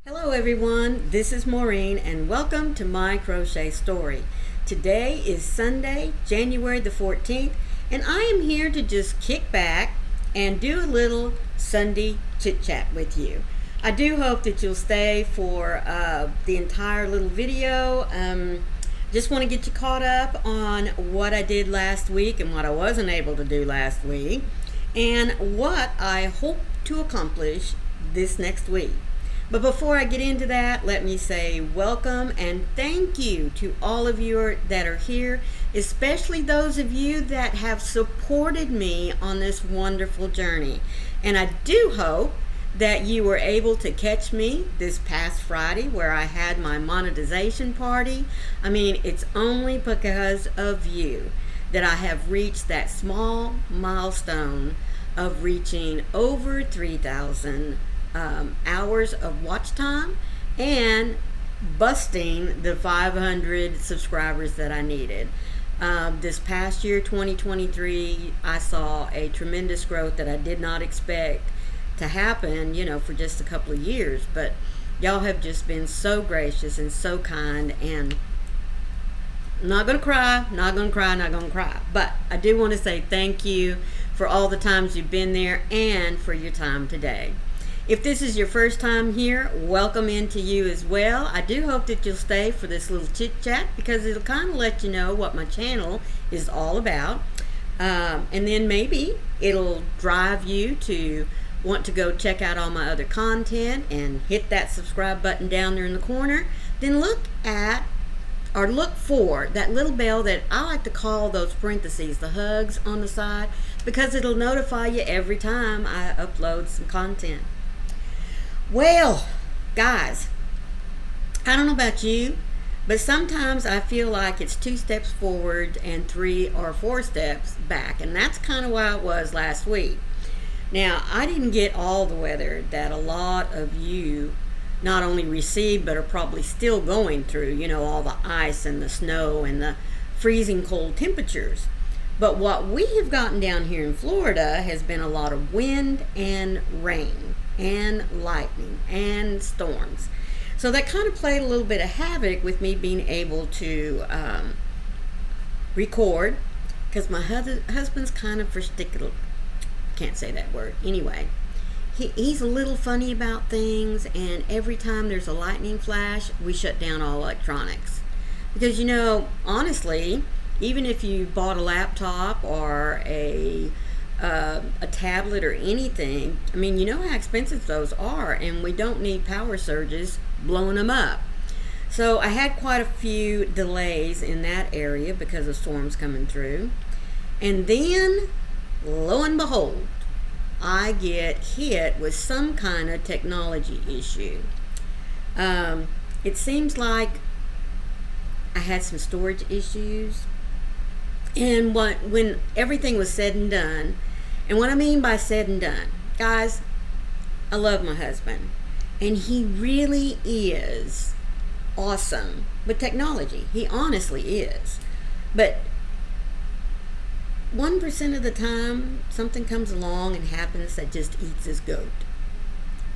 Hello everyone, this is Maureen and welcome to My Crochet Story. Today is Sunday, January the 14th, and I am here to just kick back and do a little Sunday chit chat with you. I do hope that you'll stay for the entire little video. Just want to get you caught up on what I did last week and what I wasn't able to do last week and what I hope to accomplish this next week. But before I get into that, let me say welcome and thank you to all of you that are here, especially those of you that have supported me on this wonderful journey. And I do hope that you were able to catch me this past Friday where I had my monetization party. I mean, it's only because of you that I have reached that small milestone of reaching over 3,000 hours of watch time and busting the 500 subscribers that I needed. This past year, 2023, I saw a tremendous growth that I did not expect to happen, for just a couple of years. But y'all have just been so gracious and so kind, and I'm not gonna cry, not gonna cry. But I do want to say thank you for all the times you've been there and for your time today. If this is your first time here, welcome into you as well. I do hope that you'll stay for this little chit chat because it'll kind of let you know what my channel is all about. And then maybe it'll drive you to want to go check out all my other content and hit that subscribe button down there in the corner. Then look for that little bell that I like to call those parentheses, the hugs on the side, because it'll notify you every time I upload some content. Well, guys, I don't know about you, but sometimes I feel like it's 2 steps forward and 3 or 4 steps back, and that's kind of why it was last week. Now, I didn't get all the weather that a lot of you not only received, but are probably still going through, all the ice and the snow and the freezing cold temperatures. But what we have gotten down here in Florida has been a lot of wind and rain and lightning and storms. So that kind of played a little bit of havoc with me being able to record, because my husband's kind of particular. Can't say that word. Anyway, he's a little funny about things, and every time there's a lightning flash, we shut down all electronics. Because, honestly, even if you bought a laptop or a tablet or anything, I mean, you know how expensive those are, and we don't need power surges blowing them up. So I had quite a few delays in that area because of storms coming through. And then, lo and behold, I get hit with some kind of technology issue. It seems like I had some storage issues. And when everything was said and done, and what I mean by said and done, guys, I love my husband, and he really is awesome with technology. He honestly is. But 1% of the time, something comes along and happens that just eats his goat.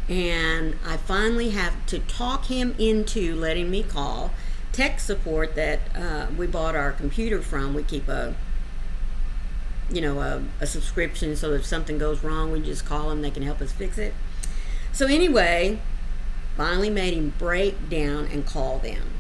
And I finally have to talk him into letting me call tech support that we bought our computer from. We keep a subscription, so if something goes wrong, we just call them, they can help us fix it. So anyway, finally made him break down and call them.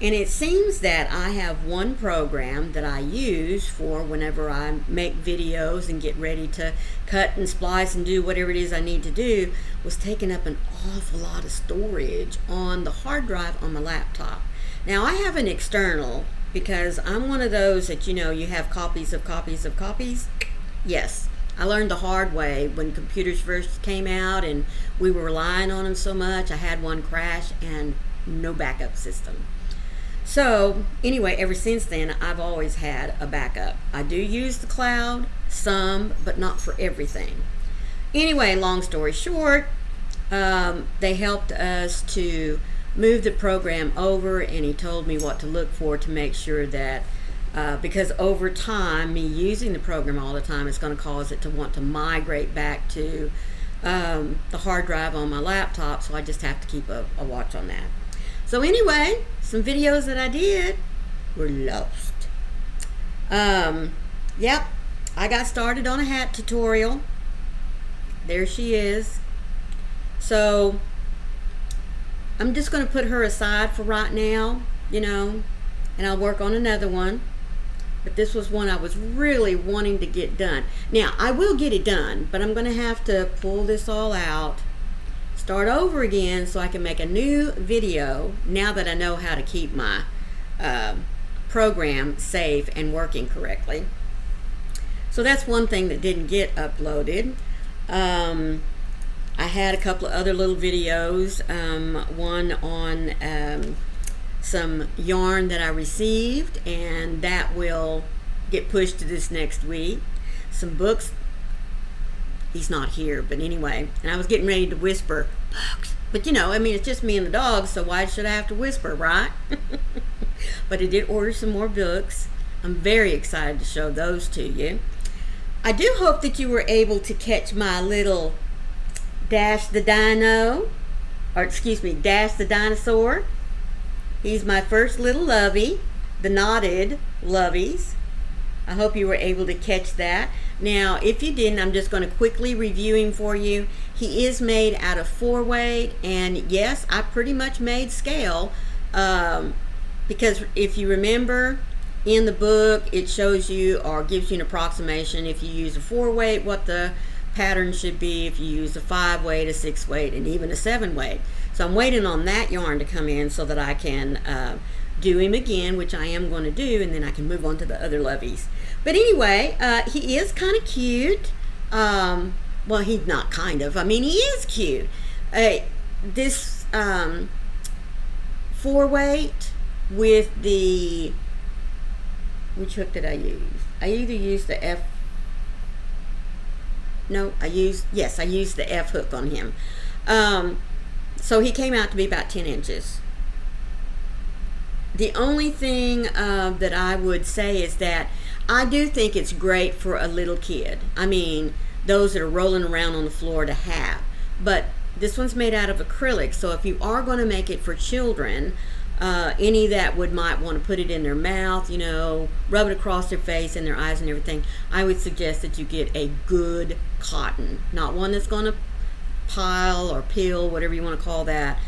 And it seems that I have one program that I use for whenever I make videos and get ready to cut and splice and do whatever it is I need to do, was taking up an awful lot of storage on the hard drive on my laptop. Now, I have an external because I'm one of those that, you have copies of copies of copies. Yes, I learned the hard way when computers first came out and we were relying on them so much. I had one crash and no backup system. So anyway, ever since then, I've always had a backup. I do use the cloud, some, but not for everything. Anyway, long story short, they helped us to move the program over, and he told me what to look for to make sure that because over time, me using the program all the time is going to cause it to want to migrate back to the hard drive on my laptop, so I just have to keep a watch on that. So anyway, some videos that I did were lost. Yep, I got started on a hat tutorial. There she is. So I'm just going to put her aside for right now, you know, and I'll work on another one. But this was one I was really wanting to get done. Now, I will get it done, but I'm going to have to pull this all out, start over again so I can make a new video now that I know how to keep my program safe and working correctly. So that's one thing that didn't get uploaded. I had a couple of other little videos, one on some yarn that I received, and that will get pushed to this next week. Some books. He's not here, but anyway, and I was getting ready to whisper books, but you know, I mean, it's just me and the dog, so why should I have to whisper, right? But I did order some more books. I'm very excited to show those to you. I do hope that you were able to catch my little Dash the Dino, or excuse me, Dash the Dinosaur. He's my first little lovey, the knotted loveys. I hope you were able to catch that. Now, if you didn't, I'm just going to quickly review him for you. He is made out of 4-weight, and yes, I pretty much made scale, because if you remember, in the book, it shows you or gives you an approximation if you use a 4-weight, what the pattern should be, if you use a 5-weight, a 6-weight, and even a 7-weight. So I'm waiting on that yarn to come in so that I can do him again, which I am going to do, and then I can move on to the other loveys. But anyway, he is kind of cute. Well, he's not kind of. I mean, he is cute. This 4-weight with the, which hook did I use? I either used the F, no, I used the F hook on him. So he came out to be about 10 inches. The only thing that I would say is that I do think it's great for a little kid. I mean, those that are rolling around on the floor to have. But this one's made out of acrylic, so if you are going to make it for children, any that might want to put it in their mouth, you know, rub it across their face and their eyes and everything, I would suggest that you get a good cotton, not one that's going to pile or peel, whatever you want to call that.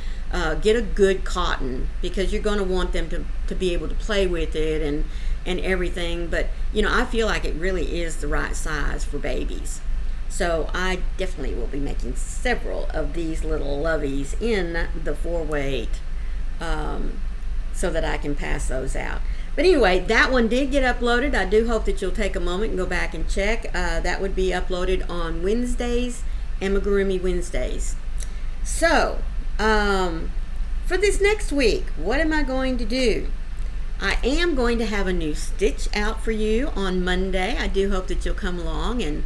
Get a good cotton, because you're going to want them to be able to play with it and everything. But you know, I feel like it really is the right size for babies. So I definitely will be making several of these little loveys in the 4-weight, so that I can pass those out. But anyway, that one did get uploaded. I do hope that you'll take a moment and go back and check. That would be uploaded on Wednesdays, Amigurumi Wednesdays. So for this next week, what am I going to do? I am going to have a new stitch out for you on Monday. I do hope that you'll come along and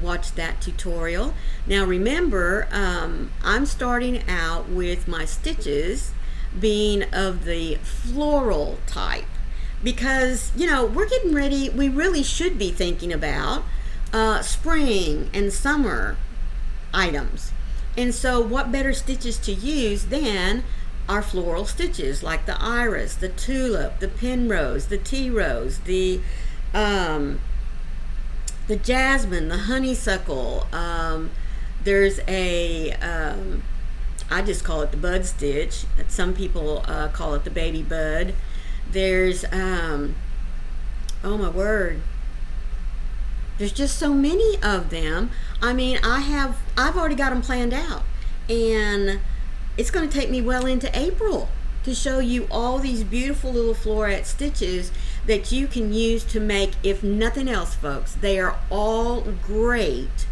watch that tutorial. Now remember, I'm starting out with my stitches being of the floral type, because you know, we're getting ready. We really should be thinking about spring and summer items, and so what better stitches to use than our floral stitches, like the iris, the tulip, the penrose, the tea rose, the jasmine, the honeysuckle. There's a I just call it the bud stitch. Some people call it the baby bud. There's oh my word, there's just so many of them. I mean, I've already got them planned out, and it's going to take me well into April to show you all these beautiful little floret stitches that you can use to make, if nothing else, folks, they are all great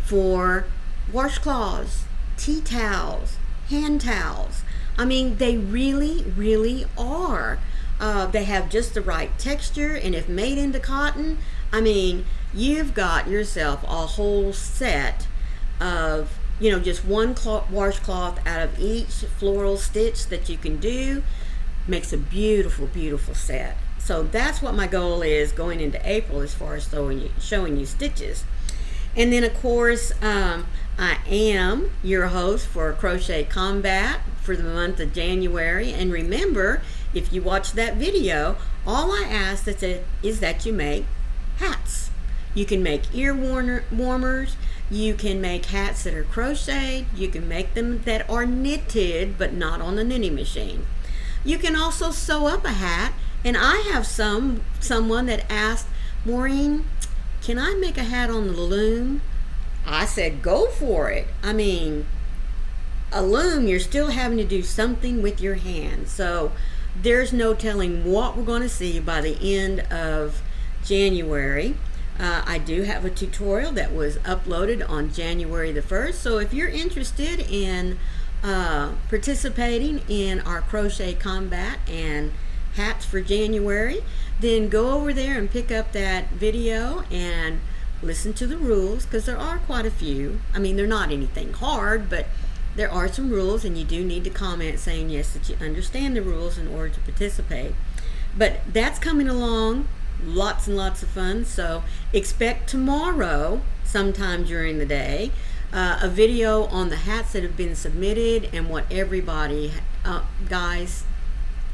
for washcloths, tea towels, hand towels. I mean, they really, really are. They have just the right texture, and if made into cotton, I mean, you've got yourself a whole set of, you know, just one washcloth out of each floral stitch that you can do. Makes a beautiful, beautiful set. So that's what my goal is going into April as far as showing you stitches. And then, of course, I am your host for Crochet Combat for the month of January. And remember, if you watch that video, all I ask is that you make hats. You can make ear warmers. You can make hats that are crocheted. You can make them that are knitted, but not on the knitting machine. You can also sew up a hat. And I have someone that asked, Maureen, can I make a hat on the loom? I said, go for it. I mean, a loom, you're still having to do something with your hands. So there's no telling what we're going to see by the end of January. I do have a tutorial that was uploaded on January the 1st. So if you're interested in participating in our Crochet Combat and hats for January, then go over there and pick up that video and listen to the rules, because there are quite a few. I mean, they're not anything hard, but there are some rules, and you do need to comment saying yes, that you understand the rules in order to participate. But that's coming along, lots and lots of fun. So expect tomorrow, sometime during the day, a video on the hats that have been submitted and what everybody, guys,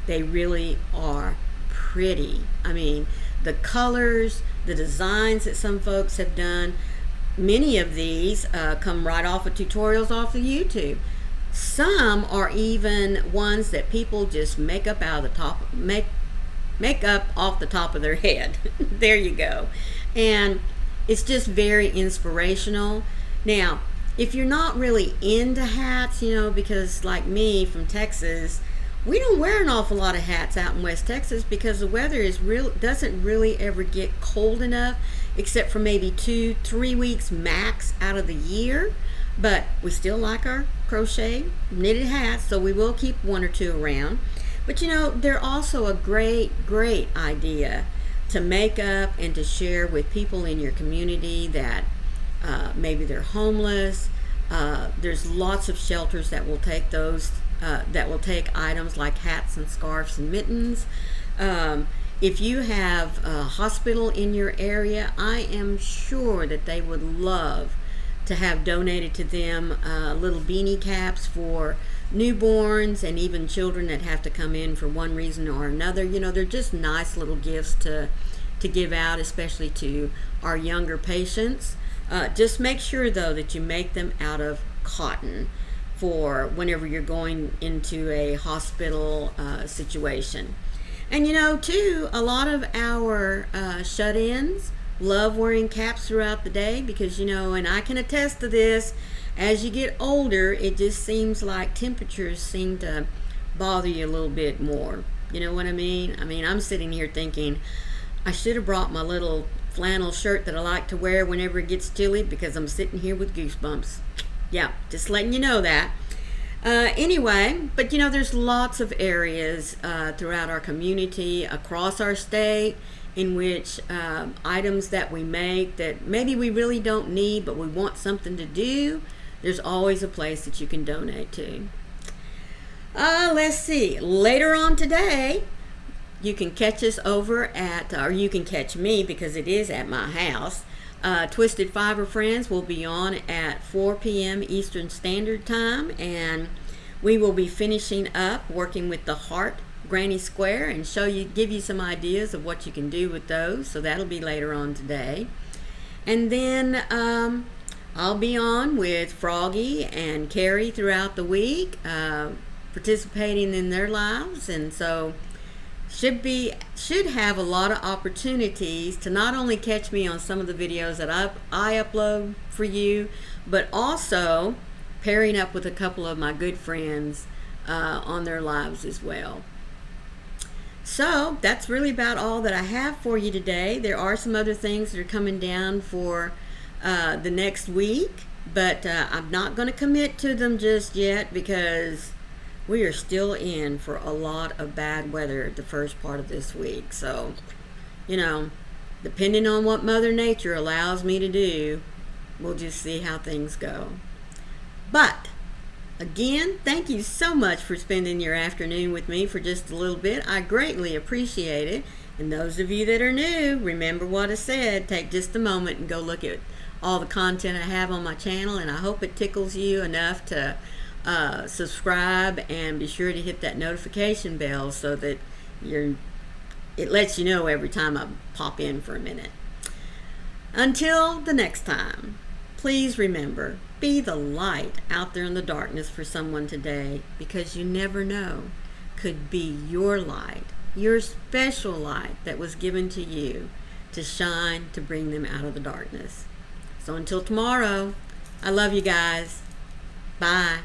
they really are pretty. I mean, the colors, the designs that some folks have done, many of these come right off of tutorials off of YouTube. Some are even ones that people just make up out of the top, make up off the top of their head. There you go. And it's just very inspirational. Now, if you're not really into hats, because like me from Texas, we don't wear an awful lot of hats out in West Texas because the weather doesn't really ever get cold enough, except for maybe 2-3 weeks max out of the year. But we still like our crochet knitted hats, so we will keep 1 or 2 around. But they're also a great idea to make up and to share with people in your community that maybe they're homeless. There's lots of shelters that will take those. That will take items like hats and scarves and mittens. If you have a hospital in your area, I am sure that they would love to have donated to them little beanie caps for newborns and even children that have to come in for one reason or another. They're just nice little gifts to give out, especially to our younger patients. Just make sure, though, that you make them out of cotton for whenever you're going into a hospital situation. And too, a lot of our shut-ins love wearing caps throughout the day because, and I can attest to this, as you get older, it just seems like temperatures seem to bother you a little bit more. You know what I mean? I'm sitting here thinking, I should have brought my little flannel shirt that I like to wear whenever it gets chilly because I'm sitting here with goosebumps. Yeah, just letting you know that. Anyway, but there's lots of areas throughout our community, across our state, in which items that we make that maybe we really don't need, but we want something to do, there's always a place that you can donate to. Let's see. Later on today, you can catch us over at, or you can catch me because it is at my house. Twisted Fiber Friends will be on at 4 p.m. Eastern Standard Time, and we will be finishing up working with the Heart Granny Square and give you some ideas of what you can do with those. So that'll be later on today. And then I'll be on with Froggy and Carrie throughout the week, participating in their lives, and so should have a lot of opportunities to not only catch me on some of the videos that I upload for you, but also pairing up with a couple of my good friends on their lives as well. So that's really about all that I have for you today. There are some other things that are coming down for the next week, but I'm not going to commit to them just yet because we are still in for a lot of bad weather the first part of this week. So, depending on what Mother Nature allows me to do, we'll just see how things go. But, again, thank you so much for spending your afternoon with me for just a little bit. I greatly appreciate it. And those of you that are new, remember what I said. Take just a moment and go look at all the content I have on my channel, and I hope it tickles you enough to subscribe and be sure to hit that notification bell so that it lets you know every time I pop in for a minute. Until the next time, please remember, be the light out there in the darkness for someone today, because you never know. Could be your light, your special light that was given to you to shine, to bring them out of the darkness. So until tomorrow, I love you guys. Bye.